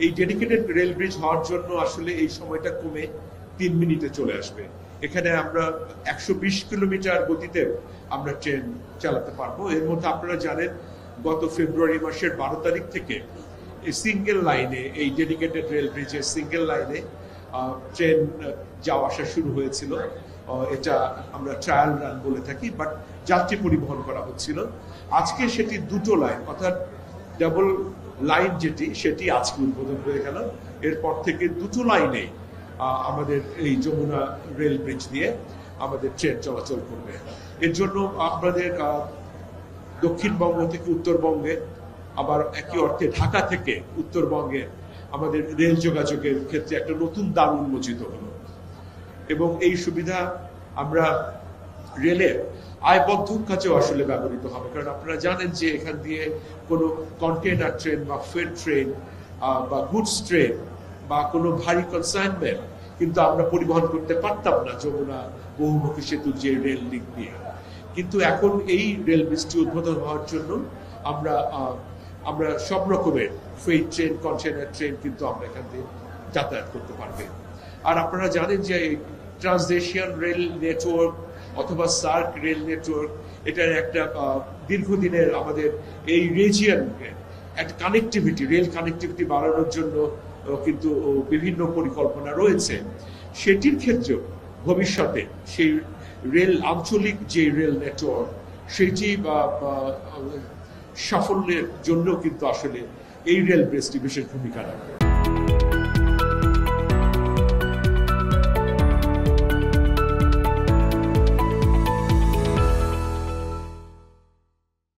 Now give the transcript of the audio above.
এই dedicated rail bridge হওয়ার জন্য আসলে এই সময়টা কমে 3 মিনিটে চলে আসবে। এখানে আমরা 120 কিলোমিটার গতিতে আমরা ট্রেন চালাতে পারবো। এর মধ্যে আপনারা জানেন গত ফেব্রুয়ারি মাসের 12 তারিখ থেকে এই সিঙ্গেল লাইনে, এই ডেডিকেটেড রেল ব্রিজের সিঙ্গেল লাইনে ট্রেন যাওয়া আসা শুরু হয়েছিল। এটা আমরা ট্রায়াল রান বলে থাকি, বাট যাত্রী পরিবহন করা হচ্ছিল। আজকে সেটি দুটো লাইন, অর্থাৎ ডাবল লাইন সেটি আজকে উদ্বোধন হয়ে গেল। এরপর থেকে দুটো লাইনে আমাদের এই যমুনা রেল ব্রিজ দিয়ে আমাদের ট্রেন চলাচল করবে। এর জন্য আমাদের দক্ষিণবঙ্গ থেকে উত্তরবঙ্গে, আবার একই অর্থে ঢাকা থেকে উত্তরবঙ্গে আমাদের রেল যোগাযোগের ক্ষেত্রে একটা নতুন দ্বার উন্মোচিত হলো। এবং এই সুবিধা আমরা রেলের আয়বদ্ধ কাজেও আসলে ব্যবহৃত হবে। কারণ আপনারা জানেন যে এখান দিয়ে কোনো কন্টেনার ট্রেন বা ফ্রেট ট্রেন বা গুডস ট্রেন বা কোনো ভারী কনসাইনমেন্ট কিন্তু আমরা পরিবহন করতে পারতাম না যমুনা বহুমুখী সেতুর যে রেল লিঙ্ক দিয়ে। কিন্তু এখন এই রেল ব্রিজটি উদ্বোধন হওয়ার জন্য আমরা সব রকমের ফ্রেট ট্রেন, কন্টেনার ট্রেন কিন্তু আমরা এখান দিয়ে যাতায়াত করতে পারবে। আর আপনারা জানেন যে ট্রান্সএশিয়ান রেল নেটওয়ার্ক অথবা সার্ক রেল নেটওয়ার্ক, এটার একটা দীর্ঘদিনের আমাদের এই রিজিয়নকে একটা কানেক্টিভিটি, রেল কানেক্টিভিটি বাড়ানোর জন্য কিন্তু বিভিন্ন পরিকল্পনা রয়েছে। সেটির ক্ষেত্রেও ভবিষ্যতে সেই রেল আঞ্চলিক যে রেল নেটওয়ার্ক সেটি সাফল্যের জন্য কিন্তু আসলে এই রেল ব্রিজটি বিশেষ ভূমিকা রাখবে।